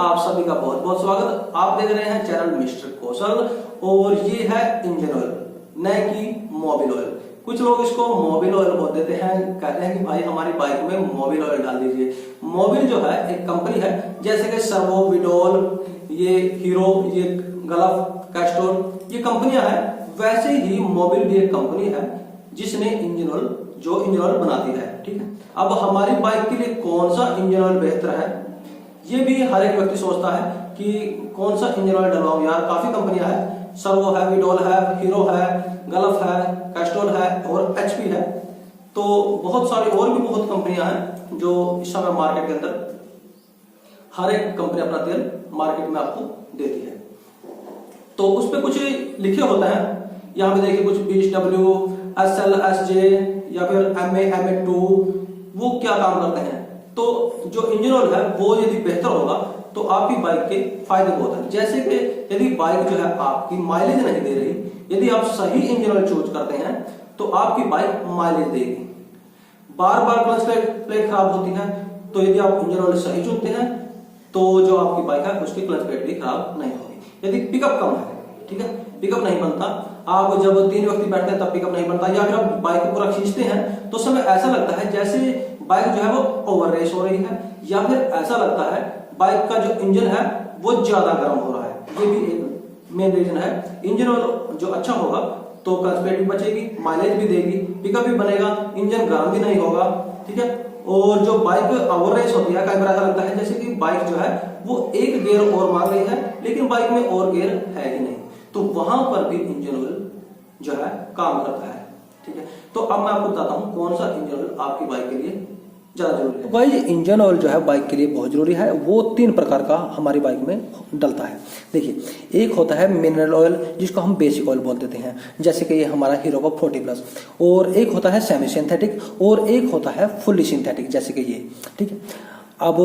आप सभी का बहुत बहुत स्वागत। आप देख रहे हैं चैनल मिस्टर कौशल और ये है इंजन ऑयल, न कि मोबिल ऑयल। कुछ लोग इसको मोबिल ऑयल बोल देते हैं, कहते हैं कि भाई हमारी बाइक में मोबिल ऑयल डाल दीजिए। मोबिल जो है एक कंपनी है, जैसे कि सर्वो, विडोल, ये हीरो, ये गल्फ, कैस्ट्रोल, ये कंपनियां हैं। वैसे ही मोबिल भी एक कंपनी है जिसने इंजन ऑयल बनाती है। ठीक है, अब हमारी बाइक के लिए कौन सा इंजन ऑयल बेहतर है, ये भी हर एक व्यक्ति सोचता है कि कौन सा इंजन ऑयल डलवाऊं यार। काफी कंपनियां हैं, सर्वो है, विडोल है, हीरो है, गल्फ है, कैस्ट्रोल है और एचपी है। तो बहुत सारी और भी बहुत कंपनियां हैं जो इस समय मार्केट के अंदर हर एक कंपनी अपना तेल मार्केट में आपको देती है। तो उस पर कुछ लिखे होते हैं, यहाँ पे देखिए कुछ BSW, SL, SJ या फिर MA, MA2, वो क्या काम करते हैं। तो जो इंजन ऑयल है वो यदि बेहतर होगा तो आपकी बाइक के फायदे बहुत हैं। जैसे कि यदि बाइक जो है आपकी माइलेज नहीं दे रही, यदि आप सही इंजन ऑयल चूज करते हैं तो आपकी बाइक माइलेज देगी। बार बार क्लच प्लेट खराब होती है, तो यदि आप इंजन ऑयल सही चुनते हैं तो जो आपकी बाइक है उसकी क्लच प्लेट भी खराब नहीं होगी। यदि पिकअप कम है, ठीक है, पिकअप नहीं बनता, आप जब 3 व्यक्ति बैठते हैं तब पिकअप नहीं बनता, या फिर आप बाइक को पूरा खींचते हैं तो समय ऐसा लगता है जैसे बाइक जो है वो ओवर रेस हो रही है, या फिर ऐसा लगता है बाइक का जो इंजन है वो ज्यादा गर्म हो रहा है। ये भी एक मेन रीजन है। इंजन ऑयल जो अच्छा होगा तो क्लच प्लेट भी बचेगी, माइलेज भी देगी, पिकअप भी बनेगा, इंजन गर्म भी नहीं होगा। ठीक है, और जो बाइक ओवर रेस होती है, कई बार ऐसा लगता है जैसे कि बाइक जो है वो एक गियर और मार रही है लेकिन बाइक में और गियर है ही नहीं, तो वहां पर भी इंजन ऑयल जो है काम करता है। ठीक है, तो अब मैं आपको बताता हूं कौन सा इंजन ऑयल आपकी बाइक के लिए ज्यादा जरूरी है। भाई इंजन ऑयल जो है बाइक के लिए बहुत जरूरी है। वो 3 प्रकार का हमारी बाइक में डलता है। देखिए, एक होता है मिनरल ऑयल जिसको हम बेसिक ऑयल बोल देते हैं, जैसे कि ये हमारा हीरो का 40+, और एक होता है सेमी सिंथेटिक, और एक होता है फुल्ली सिंथेटिक जैसे कि ये। ठीक है, अब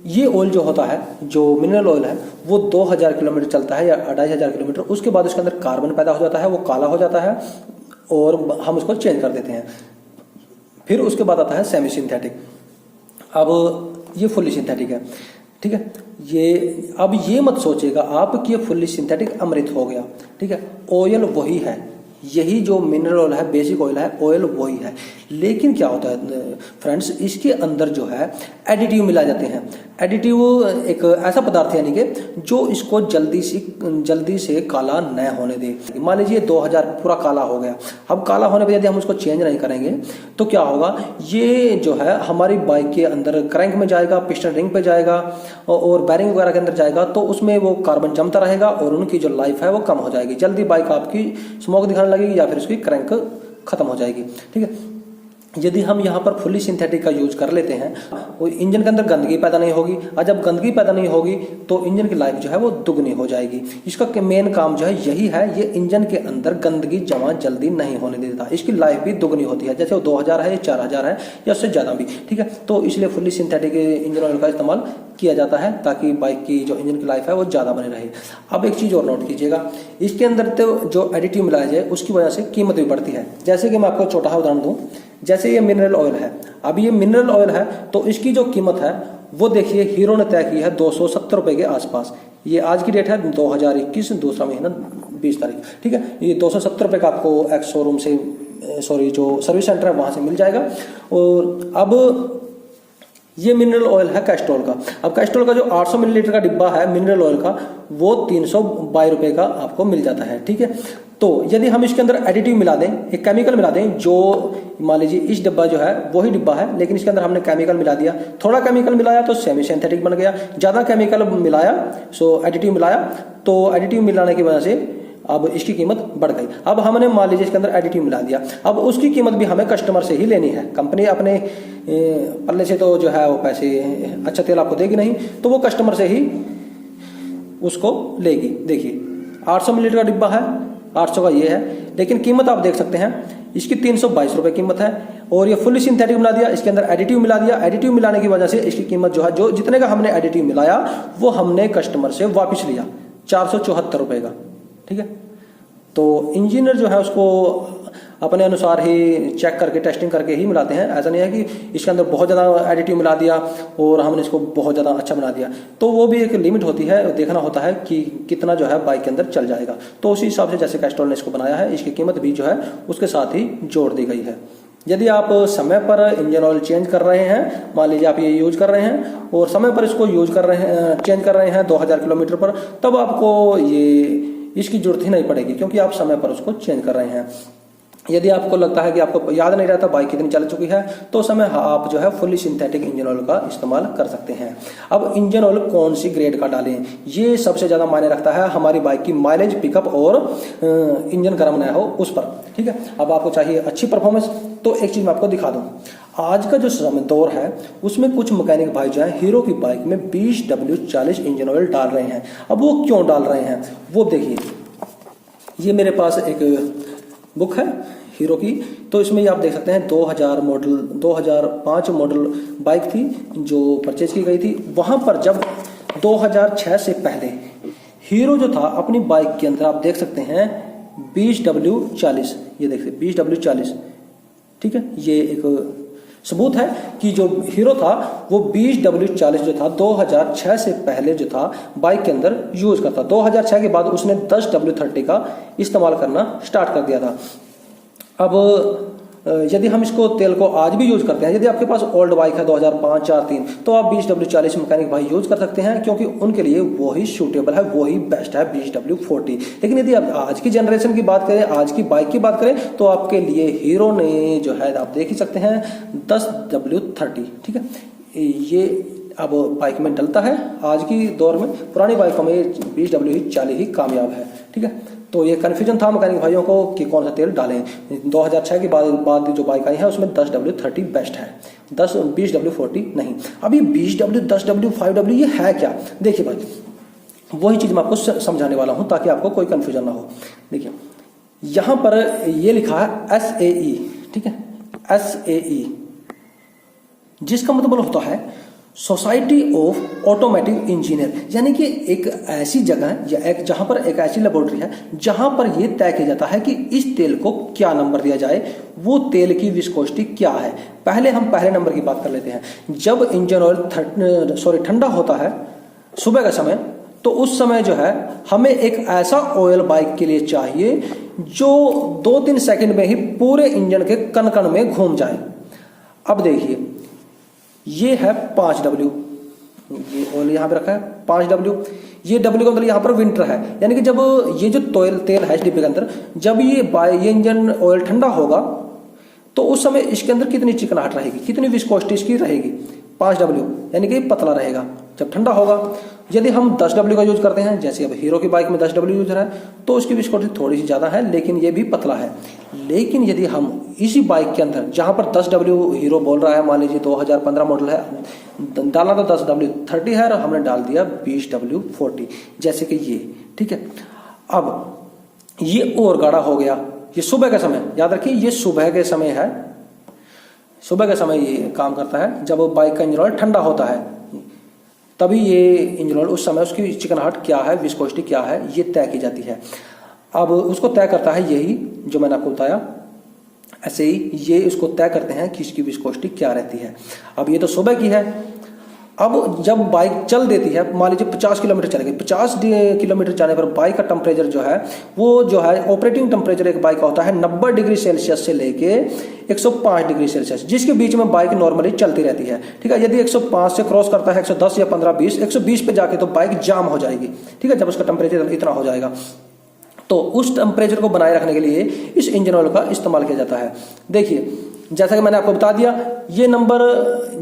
ये ऑयल जो होता है, जो मिनरल ऑयल है, वो 2000 किलोमीटर चलता है या 2500 किलोमीटर, उसके बाद उसके अंदर कार्बन पैदा हो जाता है, वो काला हो जाता है और हम उसको चेंज कर देते हैं। फिर उसके बाद आता है सेमी सिंथेटिक, अब ये फुल्ली सिंथेटिक है। ठीक है, ये मत सोचिएगा आप कि ये फुल्ली सिंथेटिक अमृत हो गया। ठीक है, ऑयल वही है, यही जो मिनरल ऑयल है, बेसिक ऑयल है, ऑयल वही है। लेकिन क्या होता है फ्रेंड्स, इसके अंदर जो है एडिटिव मिला जाते हैं। एडिटिव एक ऐसा पदार्थ है यानी कि जो इसको जल्दी से काला न होने दे। मान लीजिए 2000 पूरा काला हो गया, अब काला होने पर यदि हम उसको चेंज नहीं करेंगे तो क्या होगा, ये जो है हमारी बाइक के अंदर क्रैंक में जाएगा, पिस्टन रिंग पे जाएगा और बैरिंग वगैरह के अंदर जाएगा, तो उसमें वो कार्बन जमता रहेगा और उनकी जो लाइफ है वो कम हो जाएगी। जल्दी बाइक आपकी स्मोक दिखाने लगेगी या फिर उसकी क्रैंक खत्म हो जाएगी। ठीक है, यदि हम यहाँ पर फुल्ली सिंथेटिक का यूज कर लेते हैं, वो इंजन के अंदर गंदगी पैदा नहीं होगी, और जब गंदगी पैदा नहीं होगी तो इंजन की लाइफ जो है वो दुगनी हो जाएगी। इसका मेन काम जो है यही है, ये इंजन के अंदर गंदगी जमा जल्दी नहीं होने देता, इसकी लाइफ भी दुगनी होती है। जैसे वो 2000 है, 4000 है या उससे ज्यादा भी। ठीक है, तो इसलिए फुल्ली सिंथेटिक इंजन ऑयल का इस्तेमाल किया जाता है ताकि बाइक की जो इंजन की लाइफ है वो ज्यादा बनी रहे। अब एक चीज और नोट कीजिएगा, इसके अंदर तो जो एडिटिव मिलाया जाए उसकी वजह से कीमत भी बढ़ती है। जैसे कि मैं आपको छोटा सा उदाहरण दूं, जैसे ये मिनरल ऑयल है, अब ये मिनरल ऑयल है तो इसकी जो कीमत है वो देखिए हीरो ने तय की है 270 रुपए के आसपास। ये आज की डेट है 2021 दूसरा महीना 20 तारीख। ठीक है, ये 270 रुपए का आपको एक्स शोरूम से, सॉरी जो सर्विस सेंटर है वहां से मिल जाएगा। और अब ये मिनरल ऑयल है कैस्ट्रोल का। अब कैस्ट्रोल का जो 800 मिलीलीटर का डिब्बा है मिनरल ऑयल का, वो 322 रुपए का आपको मिल जाता है। ठीक है, तो यदि हम इसके अंदर एडिटिव मिला दें, एक केमिकल मिला दें, जो मान लीजिए इस डिब्बा जो है वही डिब्बा है लेकिन इसके अंदर हमने केमिकल मिला दिया, थोड़ा केमिकल मिलाया तो सेमी सिंथेटिक बन गया, ज्यादा केमिकल मिलाया सो एडिटिव मिलाया, तो एडिटिव मिलाने की वजह से अब इसकी कीमत बढ़ गई। अब हमने मान लीजिए इसके अंदर एडिटिव मिला दिया, अब उसकी कीमत भी हमें कस्टमर से ही लेनी है। कंपनी अपने पल्ले से तो जो है वो पैसे अच्छा तेल आपको देगी नहीं, तो वो कस्टमर से ही उसको लेगी। देखिए 800 मिलीलीटर का डिब्बा है, 800 का ये है, लेकिन कीमत आप देख सकते हैं इसकी 322 रुपए कीमत है। और ये फुल्ली सिंथेटिक मिला दिया, इसके अंदर एडिटिव मिला दिया, एडिटिव मिलाने की वजह से इसकी कीमत जो है, जो जितने का हमने एडिटिव मिलाया वो हमने कस्टमर से वापिस लिया 474 रुपए का। ठीक है, तो इंजीनियर जो है उसको अपने अनुसार ही चेक करके टेस्टिंग करके ही मिलाते हैं। ऐसा नहीं है कि इसके अंदर बहुत ज़्यादा एडिटिव मिला दिया और हमने इसको बहुत ज़्यादा अच्छा बना दिया। तो वो भी एक लिमिट होती है, देखना होता है कि कितना जो है बाइक के अंदर चल जाएगा। तो उसी हिसाब से जैसे कैस्ट्रॉल ने इसको बनाया है, इसकी कीमत भी जो है उसके साथ ही जोड़ दी गई है। यदि आप समय पर इंजन ऑयल चेंज कर रहे हैं, मान लीजिए आप ये यूज कर रहे हैं और समय पर इसको यूज कर रहे हैं, चेंज कर रहे हैं 2000 किलोमीटर पर, तब आपको इसकी जरूरत ही नहीं पड़ेगी, क्योंकि आप समय पर उसको चेंज कर रहे हैं। यदि आपको लगता है कि आपको याद नहीं रहता बाइक कितनी चल चुकी है, तो उस समय आप जो है फुल्ली सिंथेटिक इंजन ऑयल का इस्तेमाल कर सकते हैं। अब इंजन ऑयल कौन सी ग्रेड का डालें, ये सबसे ज़्यादा मायने रखता है हमारी बाइक की माइलेज, पिकअप और इंजन गर्म न हो उस पर। ठीक है, अब आपको चाहिए अच्छी परफॉर्मेंस, तो एक चीज़ मैं आपको दिखा दूँ। आज का जो समय दौर है उसमें कुछ मैकेनिक भाई जो है हीरो की बाइक में 20W40 इंजन ऑयल डाल रहे हैं। अब वो क्यों डाल रहे हैं वो देखिए, ये मेरे पास एक बुक है हीरो की, तो इसमें आप देख सकते हैं 2005 मॉडल बाइक थी जो परचेज की गई थी। वहां पर जब 2006 से पहले हीरो जो था अपनी बाइक के अंदर आप देख सकते हैं 20W40, ये देखिए 20W40, ठीक है, ये एक सबूत है कि जो हीरो था वो 20W40 जो था 2006 से पहले जो था बाइक के अंदर यूज करता। 2006 के बाद उसने 10W30 का इस्तेमाल करना स्टार्ट कर दिया था। अब यदि हम इसको तेल को आज भी यूज करते हैं, यदि आपके पास ओल्ड बाइक है 2005, 4, 3, तो आप 20W40 मैकेनिक भाई यूज कर सकते हैं, क्योंकि उनके लिए वही सूटेबल है, वही बेस्ट है 20W40। लेकिन यदि आप आज की जनरेशन की बात करें, आज की बाइक की बात करें, तो आपके लिए हीरो ने जो है आप देख ही सकते हैं 10W30। ठीक है, ये अब बाइक में डलता है आज की दौर में, पुरानी बाइकों में 20W40 ही कामयाब है। ठीक है, तो ये कन्फ्यूजन था मैकेनिक भाइयों को कि कौन सा तेल डालें। 2006 के बाद जो बाइक आई है उसमें 10W30 बेस्ट है, 20W40 नहीं। अभी 20W, 10W, 5W ये है क्या? देखिए भाई, वही चीज़ मैं आपको समझाने वाला हूँ ताकि आपको कोई कन्फ्यूजन ना हो। देखिए यहाँ पर ये लिखा है SAE, ठीक है, SAE, जिसका मतलब होता है सोसाइटी ऑफ ऑटोमेटिव इंजीनियर, यानी कि एक ऐसी जगह या एक जहां पर एक ऐसी लेबोरेटरी है जहां पर यह तय किया जाता है कि इस तेल को क्या नंबर दिया जाए, वो तेल की विस्कोसिटी क्या है। पहले हम पहले नंबर की बात कर लेते हैं। जब इंजन ऑयल ठंडा होता है सुबह का समय, तो उस समय जो है हमें एक ऐसा ऑयल बाइक के लिए चाहिए जो 2-3 सेकंड में ही पूरे इंजन के कण कण में घूम जाए। अब देखिए ये है 5W, ये ऑयल यहाँ पे रखा है 5W, ये W का मतलब यहाँ पर विंटर है, यानी कि जब ये जो तेल है इस डिब्बे के अंदर, जब ये इंजन ऑयल ठंडा होगा तो उस समय इसके अंदर कितनी चिकनाहट रहेगी, कितनी विस्कोसिटी इसकी रहेगी, 5W, यानी कि पतला रहेगा जब ठंडा होगा। यदि हम 10W का यूज करते हैं, जैसे अब हीरो की बाइक में 10W यूज है, तो उसकी विस्कोसिटी थोड़ी सी ज़्यादा है, लेकिन ये भी पतला है। लेकिन यदि हम इसी बाइक के अंदर जहाँ पर 10W हीरो बोल रहा है, मान लीजिए 2015 मॉडल है, डालना तो 10W30 है और हमने डाल दिया 20W40, जैसे कि ये, ठीक है। अब ये और गाढ़ा हो गया, ये सुबह का समय, याद रखिए ये सुबह के समय है, सुबह के समय ये काम करता है। जब बाइक का इंजन ऑयल ठंडा होता है तभी ये इंजन ऑयल, उस समय उसकी चिकनाहट क्या है, विस्कोसिटी क्या है, ये तय की जाती है। अब उसको तय करता है यही जो मैंने आपको बताया, ऐसे ही ये इसको तय करते हैं कि इसकी विस्कोसिटी क्या रहती है। अब ये तो सुबह की है। अब जब बाइक चल देती है, मान लीजिए 50 किलोमीटर चलेगी, 50 किलोमीटर जाने पर बाइक का टेम्परेचर जो है वो जो है ऑपरेटिंग टेम्परेचर एक बाइक का होता है 90 डिग्री सेल्सियस से लेके 105 डिग्री सेल्सियस, जिसके बीच में बाइक नॉर्मली चलती रहती है। ठीक है, यदि 105 से क्रॉस करता है 110 या 15, 20, 120 पे जाके तो बाइक जाम हो जाएगी। ठीक है, जब उसका टेम्परेचर इतना हो जाएगा, तो उस टेम्परेचर को बनाए रखने के लिए इस इंजन ऑयल का इस्तेमाल किया जाता है। देखिए जैसा कि मैंने आपको बता दिया, ये नंबर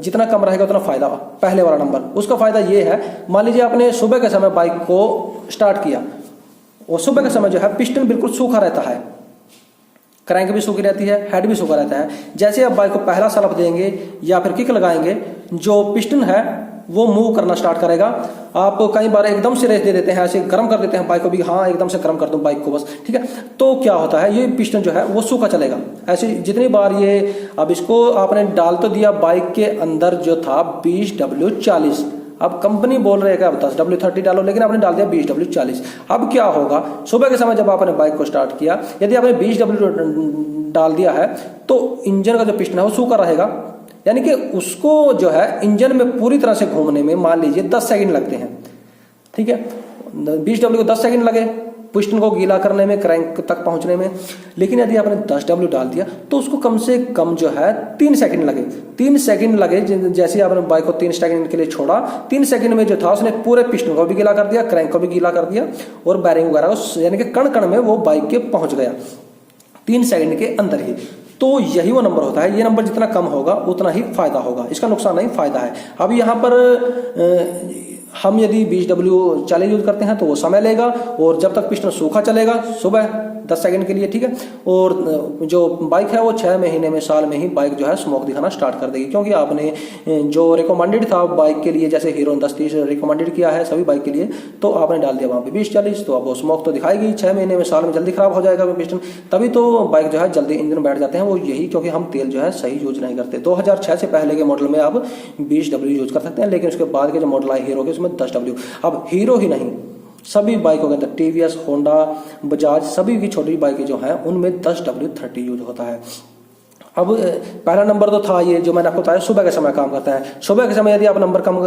जितना कम रहेगा उतना फायदा, पहले वाला नंबर, उसका फायदा ये है, मान लीजिए आपने सुबह के समय बाइक को स्टार्ट किया और सुबह के समय जो है पिस्टन बिल्कुल सूखा रहता है, क्रैंक भी सूखी रहती है, हेड भी सूखा रहता है। जैसे आप बाइक को पहला सलप देंगे या फिर किक लगाएंगे, जो पिस्टन है वो मूव करना स्टार्ट करेगा। आप कई बार एकदम से रेस दे देते हैं, ऐसे गर्म कर देते हैं बाइक को भी, हाँ एकदम से गर्म कर दूं बाइक को बस, ठीक है, तो क्या होता है ये पिस्टन जो है वो सूखा चलेगा। ऐसे जितनी बार ये, अब इसको आपने डाल तो दिया बाइक के अंदर जो था 20W40, अब कंपनी बोल रही है कि अब 10W30 डालो, लेकिन आपने डाल दिया 20W40। अब क्या होगा, सुबह के समय जब आपने बाइक को स्टार्ट किया, यदि आपने 20W डाल दिया है तो इंजन का जो पिस्टन है वो सूखा रहेगा, यानी कि उसको जो है इंजन में पूरी तरह से घूमने में मान लीजिए 10 सेकंड लगते हैं, ठीक है। 20W को 10 सेकंड लगे पिस्टन को गीला करने में, क्रैंक तक पहुंचने में। लेकिन यदि आपने 10W डाल दिया तो उसको कम से कम जो है 3 सेकंड लगे। 3 सेकंड लगे, जैसे आपने बाइक को 3 सेकंड के लिए छोड़ा, 3 सेकंड में जो था उसने पूरे पिस्टन को भी गीला कर दिया, क्रैंक को भी गीला कर दिया और बैरिंग वगैरह को, यानी कि कण कण में वो बाइक के पहुंच गया 3 सेकंड के अंदर ही। तो यही वो नंबर होता है। ये नंबर जितना कम होगा उतना ही फायदा होगा, इसका नुकसान नहीं फायदा है। अब यहाँ पर हम यदि 20W 40 यूज करते हैं तो वो समय लेगा और जब तक पिस्टन सूखा चलेगा सुबह 10 सेकंड के लिए, ठीक है। और जो बाइक है वो 6 महीने में, साल में ही बाइक जो है स्मोक दिखाना स्टार्ट कर देगी, क्योंकि आपने जो रिकमेंडेड था बाइक के लिए, जैसे हीरो 1030 रिकमेंडेड किया है सभी बाइक के लिए, तो आपने डाल दिया वहाँ पे 20-40, तो अब वो स्मोक तो दिखाएगी 6 महीने में, साल में जल्दी खराब हो जाएगा पिस्टन, तभी तो बाइक जो है जल्दी इंजन बैठ जाते हैं वो, यही क्योंकि हम तेल जो है सही यूज नहीं करते। 2006 से पहले के मॉडल में आप 20W यूज कर सकते हैं, लेकिन उसके बाद के जो मॉडल आए हीरो के उसमें 10W। अब हीरो ही नहीं, सभी बाइकों के अंदर टीवीएस, होंडा, बजाज, सभी की छोटी बाइकें जो हैं उनमें 10W30 यूज होता है। अब पहला नंबर तो था ये जो मैंने आपको बताया, सुबह के समय काम करता है। सुबह के समय यदि आप नंबर कम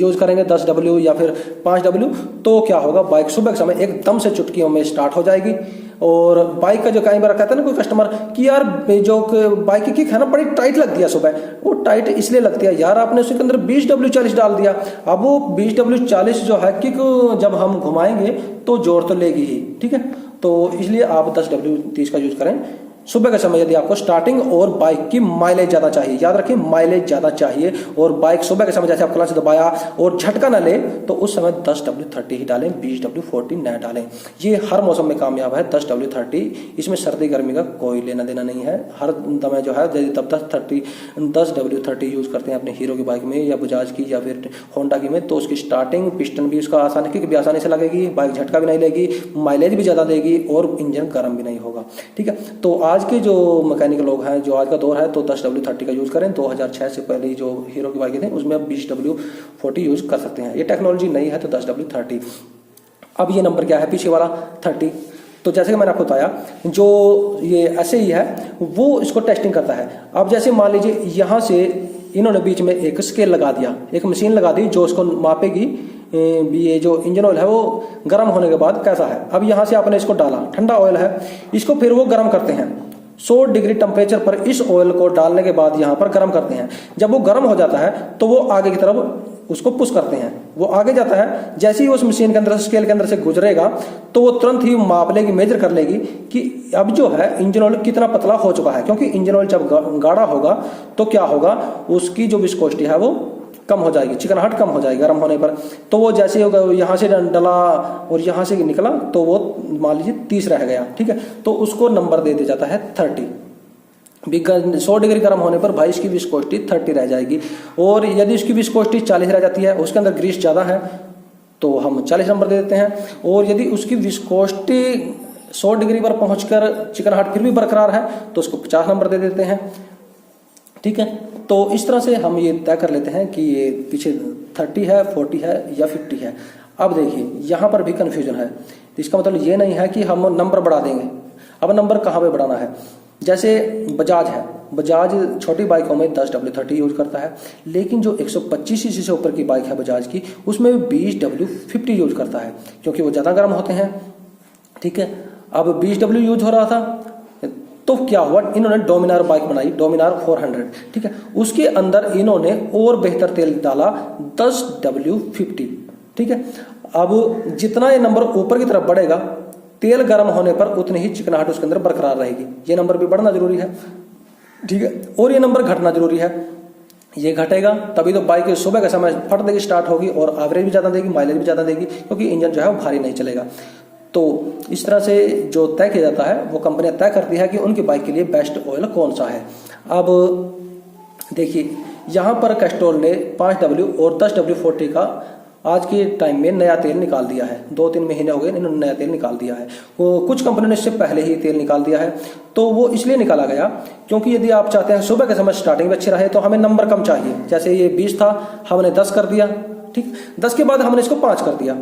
यूज करेंगे 10W या फिर 5W, तो क्या होगा, बाइक सुबह के समय एकदम से चुटकियों में स्टार्ट हो जाएगी। और बाइक का जो कई बार कहता है ना कोई कस्टमर कि यार जो बाइक की किक है ना बड़ी टाइट लगती है सुबह, वो टाइट इसलिए लगती है यार आपने उसके अंदर 20W40 डाल दिया। अब वो 20W40 जो है किक जब हम घुमाएंगे तो जोर तो लेगी ही, ठीक है। तो इसलिए आप 10W30 का यूज करें सुबह के समय यदि आपको स्टार्टिंग और बाइक की माइलेज ज़्यादा चाहिए। याद रखिए माइलेज ज़्यादा चाहिए, और बाइक सुबह के समय जैसे आप क्लच दबाया और झटका न ले तो उस समय 10W30 ही डालें, 20W40 न डालें। ये हर मौसम में कामयाब है 10W30, इसमें सर्दी गर्मी का कोई लेना देना नहीं है। हर दमे जो है यदि तब 10W30 यूज़ करते हैं अपने हीरो की बाइक में या बजाज की या फिर होंडा की में, तो उसकी स्टार्टिंग पिस्टन भी उसका आसानी किक भी आसानी से लगेगी, बाइक झटका भी नहीं लेगी, माइलेज भी ज़्यादा देगी और इंजन गर्म भी नहीं होगा, ठीक है। तो आज के जो मैकेनिक लोग हैं, जो आज का दौर है, तो 10W30 का यूज़ करें। 2006 से पहले जो हीरो की बाइकें थी उसमें आप 20W40 यूज़ कर सकते हैं। ये टेक्नोलॉजी नहीं है तो 10W30। अब ये नंबर क्या है पीछे वाला 30, तो जैसे कि मैंने आपको बताया जो ये ऐसे ही है वो इसको टेस्टिंग करता है। अब जैसे मान लीजिए यहाँ से इन्होंने बीच में एक स्केल लगा दिया, एक मशीन लगा दी जो इसको मापेगी ये जो इंजन ऑयल है वो गर्म होने के बाद कैसा है। अब यहाँ से आपने इसको डाला, ठंडा ऑयल है, इसको फिर वो गर्म करते हैं 100 डिग्री टेम्परेचर पर। इस ऑयल को डालने के बाद यहाँ पर गर्म करते हैं। जब वो गर्म हो जाता है तो वो आगे की तरफ उसको पुश करते हैं, वो आगे जाता है। जैसे ही उस मशीन के अंदर से, स्केल के अंदर से गुजरेगा तो वो तुरंत ही माप लेगी, मेजर कर लेगी कि अब जो है इंजन ऑयल कितना पतला हो चुका है। क्योंकि इंजन ऑयल जब गाढ़ा होगा तो क्या होगा, उसकी जो विस्कोसिटी है वो कम हो जाएगी, चिकनाहट कम हो जाएगी गर्म होने पर। तो वो जैसे यहाँ से डला और यहाँ से निकला तो वो मान लीजिए 30 रह गया, ठीक है। तो उसको नंबर दे दिया जाता है 30। 100 डिग्री गर्म होने पर भाई इसकी विस्कोसिटी 30 रह जाएगी। और यदि इसकी विस्कोसिटी 40 रह जाती है, उसके अंदर ग्रीस ज़्यादा है, तो हम 40 नंबर दे देते हैं। और यदि उसकी विस्कोसिटी 100 डिग्री पर पहुंचकर चिकनाहट फिर भी बरकरार है तो उसको 50 नंबर दे देते हैं, ठीक है। तो इस तरह से हम ये तय कर लेते हैं कि ये पीछे 30 है, 40 है या 50 है। अब देखिए यहाँ पर भी कन्फ्यूजन है, तो इसका मतलब ये नहीं है कि हम नंबर बढ़ा देंगे। अब नंबर कहाँ पे बढ़ाना है, जैसे बजाज है, बजाज छोटी बाइकों में 10W30 यूज करता है, लेकिन जो 125 सीसी से ऊपर की बाइक है बजाज की, उसमें 20W50 यूज करता है, क्योंकि वो ज़्यादा गर्म होते हैं, ठीक है। अब 20W यूज हो रहा था तो क्या हुआ, इन्होंने डोमिनार बाइक बनाई, डोमिनार 400, ठीक है। उसके अंदर इन्होंने और बेहतर तेल डाला 10W50, ठीक है। अब जितना ये नंबर ऊपर की तरफ बढ़ेगा, तेल गर्म होने पर उतनी ही चिकनाहट उसके अंदर बरकरार रहेगी। ये नंबर भी बढ़ना जरूरी है, ठीक है। और ये नंबर घटना जरूरी है, ये घटेगा तभी तो बाइक सुबह के समय फट देगी, स्टार्ट होगी और एवरेज भी ज़्यादा देगी, माइलेज भी ज़्यादा देगी, क्योंकि इंजन जो है वो भारी नहीं चलेगा। तो इस तरह से जो तय किया जाता है वो कंपनियां तय करती है कि उनकी बाइक के लिए बेस्ट ऑयल कौन सा है। अब देखिए यहाँ पर कैस्ट्रोल ने 5W और 10W40 का आज के टाइम में नया तेल निकाल दिया है। 2-3 महीने हो गए इन्होंने नया तेल निकाल दिया है। वो कुछ कंपनियों ने इससे पहले ही तेल निकाल दिया है, तो वो इसलिए निकाला गया क्योंकि यदि आप चाहते हैं सुबह के समय स्टार्टिंग में अच्छे रहे तो हमें नंबर कम चाहिए। जैसे ये 20 था, हमने 10 कर दिया, ठीक। 10 के बाद हमने इसको 5 कर दिया,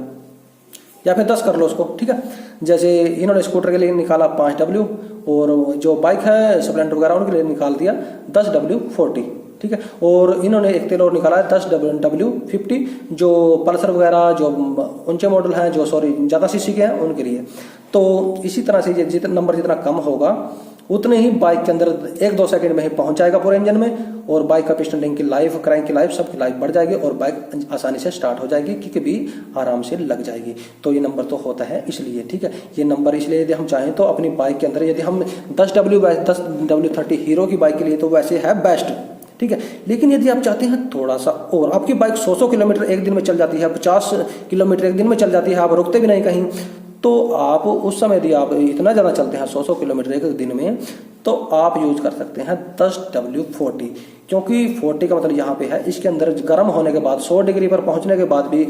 या फिर 10 कर लो उसको, ठीक है। जैसे इन्होंने स्कूटर के लिए निकाला 5W और जो बाइक है स्प्लेंडर वगैरह उनके लिए निकाल दिया 10W40, ठीक है। और इन्होंने एक तेल और निकाला है 10W50 जो पल्सर वगैरह जो ऊंचे मॉडल हैं, जो ज़्यादा सीसी के हैं उनके लिए। तो इसी तरह से जितना नंबर जितना कम होगा उतने ही बाइक के अंदर 1-2 सेकंड में ही पहुंच जाएगा पूरे इंजन में, और बाइक का पिस्टन रिंग की लाइफ, क्रैंक की लाइफ, सबकी लाइफ बढ़ जाएगी और बाइक आसानी से स्टार्ट हो जाएगी, किक भी आराम से लग जाएगी। तो ये नंबर तो होता है इसलिए, ठीक है। ये नंबर इसलिए यदि हम चाहें तो अपनी बाइक के अंदर यदि हम 10W30 हीरो की बाइक के लिए तो वैसे है बेस्ट, ठीक है। लेकिन यदि आप चाहते हैं थोड़ा सा और, आपकी बाइक 100 किलोमीटर एक दिन में चल जाती है, 50 किलोमीटर एक दिन में चल जाती है, आप रुकते भी नहीं कहीं, तो आप उस समय यदि आप इतना ज़्यादा चलते हैं 100 किलोमीटर एक दिन में, तो आप यूज कर सकते हैं 10W40, क्योंकि 40 का मतलब यहाँ पे है इसके अंदर गर्म होने के बाद 100 डिग्री पर पहुंचने के बाद भी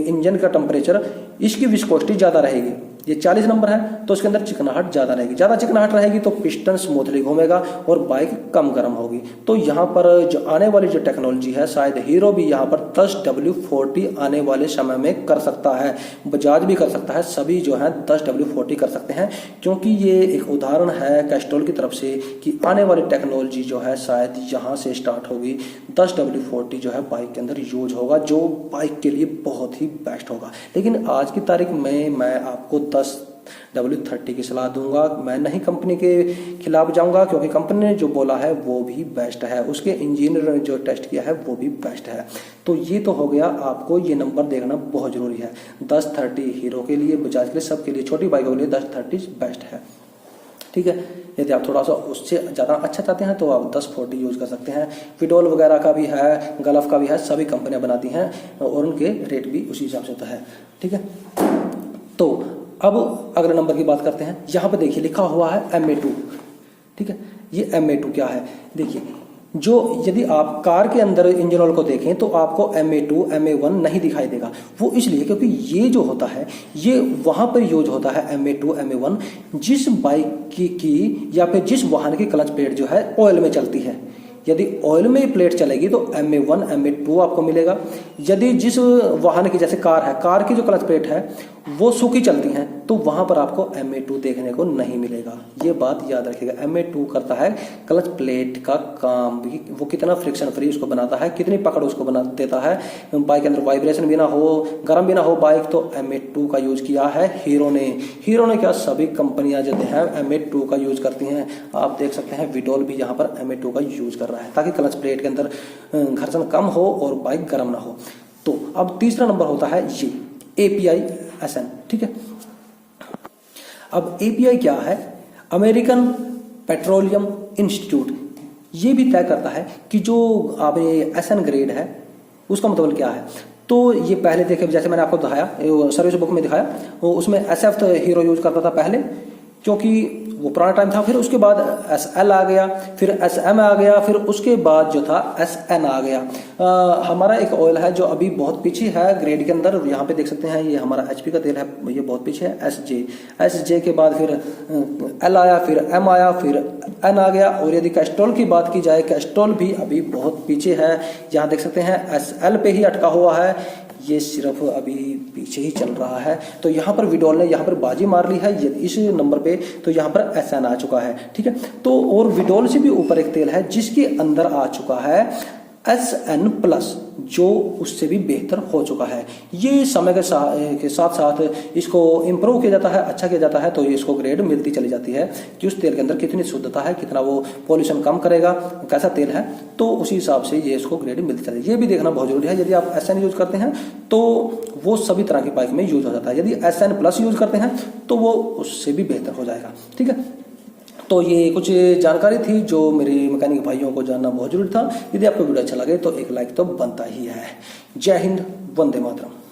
इंजन का टेम्परेचर, इसकी विस्कोसिटी ज़्यादा रहेगी। ये 40 नंबर है तो इसके अंदर चिकनाहट ज़्यादा रहेगी, ज़्यादा चिकनाहट रहेगी तो पिस्टन स्मूथली घूमेगा और बाइक कम गर्म होगी। तो यहाँ पर जो आने वाली जो टेक्नोलॉजी है, शायद हीरो भी यहाँ पर 10W40 आने वाले समय में कर सकता है, बजाज भी कर सकता है, सभी जो है 10W40 कर सकते हैं, क्योंकि ये एक उदाहरण है कैस्ट्रोल की तरफ से कि आने वाली टेक्नोलॉजी जो है शायद यहाँ से स्टार्ट होगी। 10W40 जो है बाइक के अंदर यूज होगा, जो बाइक के लिए बहुत ही बेस्ट होगा। लेकिन आज की तारीख में मैं आपको 10W30 की सलाह दूंगा, मैं नहीं कंपनी के खिलाफ जाऊंगा, क्योंकि कंपनी ने जो बोला है वो भी बेस्ट है, उसके इंजीनियर ने जो टेस्ट किया है वो भी बेस्ट है। तो ये तो हो गया, आपको ये नंबर देखना बहुत जरूरी है। 1030 हीरो के लिए, बजाज के लिए, सबके लिए, छोटी बाइकों के लिए 1030 बेस्ट है, ठीक है। यदि आप थोड़ा सा उससे ज़्यादा अच्छा चाहते हैं तो आप 1040 यूज कर सकते हैं। विडोल वगैरह का भी है, गल्फ का भी है, सभी कंपनियां बनाती हैं और उनके रेट भी उसी हिसाब से होता है, ठीक है। तो अब अगले नंबर की बात करते हैं। यहाँ पे देखिए लिखा हुआ है MA2, ठीक है। ये MA2 क्या है, देखिए, जो यदि आप कार के अंदर इंजन ऑयल को देखें तो आपको MA2 MA1 नहीं दिखाई देगा। वो इसलिए क्योंकि ये जो होता है ये वहां पर यूज होता है MA2 MA1 जिस बाइक की या फिर जिस वाहन की क्लच प्लेट जो है ऑयल में चलती है। यदि ऑयल में प्लेट चलेगी तो MA1 MA2 आपको मिलेगा। यदि जिस वाहन की, जैसे कार है, कार की जो क्लच प्लेट है वो सूखी चलती हैं तो वहां पर आपको MA2 देखने को नहीं मिलेगा। ये बात याद रखिएगा। MA2 करता है क्लच प्लेट का काम, वो कितना फ्रिक्शन फ्री उसको बनाता है, कितनी पकड़ उसको बना देता है, बाइक के अंदर वाइब्रेशन भी ना हो, गर्म भी ना हो बाइक, तो MA2 का यूज किया है हीरो ने। हीरो ने क्या, सभी कंपनियां जो है MA2 का यूज करती हैं। आप देख सकते हैं विडोल भी यहाँ पर MA2 का यूज कर रहा है ताकि क्लच प्लेट के अंदर घर्षण कम हो और बाइक गर्म ना हो। तो अब तीसरा नंबर होता है ये API SN, ठीक है। अब API क्या है, अमेरिकन पेट्रोलियम इंस्टीट्यूट, ये भी तय करता है कि जो आप SN ग्रेड है उसका मतलब क्या है। तो ये पहले देखे, जैसे मैंने आपको दिखाया सर्विस बुक में दिखाया, उसमें SF हीरो यूज करता था पहले, क्योंकि वो पुराना टाइम था। फिर उसके बाद SL आ गया, फिर SM आ गया, फिर उसके बाद जो था SN आ गया। हमारा एक ऑयल है जो अभी बहुत पीछे है ग्रेड के अंदर, यहाँ पे देख सकते हैं, ये हमारा HP का तेल है, ये बहुत पीछे है, SJ के बाद फिर L आया, फिर M आया, फिर N आ गया। और यदि कैस्ट्रोल की बात की जाए, कैस्ट्रोल भी अभी बहुत पीछे है, यहाँ देख सकते हैं SL पे ही अटका हुआ है, ये सिर्फ अभी पीछे ही चल रहा है। तो यहाँ पर विडोल ने यहाँ पर बाजी मार ली है इस नंबर पे, तो यहाँ पर SN आ चुका है, ठीक है। तो और विडोल से भी ऊपर एक तेल है जिसके अंदर आ चुका है SN+, जो उससे भी बेहतर हो चुका है। ये समय के साथ साथ इसको इम्प्रूव किया जाता है, अच्छा किया जाता है, तो ये इसको ग्रेड मिलती चली जाती है कि उस तेल के अंदर कितनी शुद्धता है, कितना वो पॉल्यूशन कम करेगा, कैसा तेल है, तो उसी हिसाब से ये इसको ग्रेड मिलती चली। ये भी देखना बहुत जरूरी है। यदि आप SN यूज करते हैं तो वो सभी तरह की बाइक में यूज हो जाता है। यदि SN+ यूज करते हैं तो वो उससे भी बेहतर हो जाएगा, ठीक है। तो ये कुछ जानकारी थी जो मेरे मैकेनिक भाइयों को जानना बहुत जरूरी था। यदि आपको वीडियो अच्छा लगे तो एक लाइक तो बनता ही है। जय हिंद, वंदे मातरम।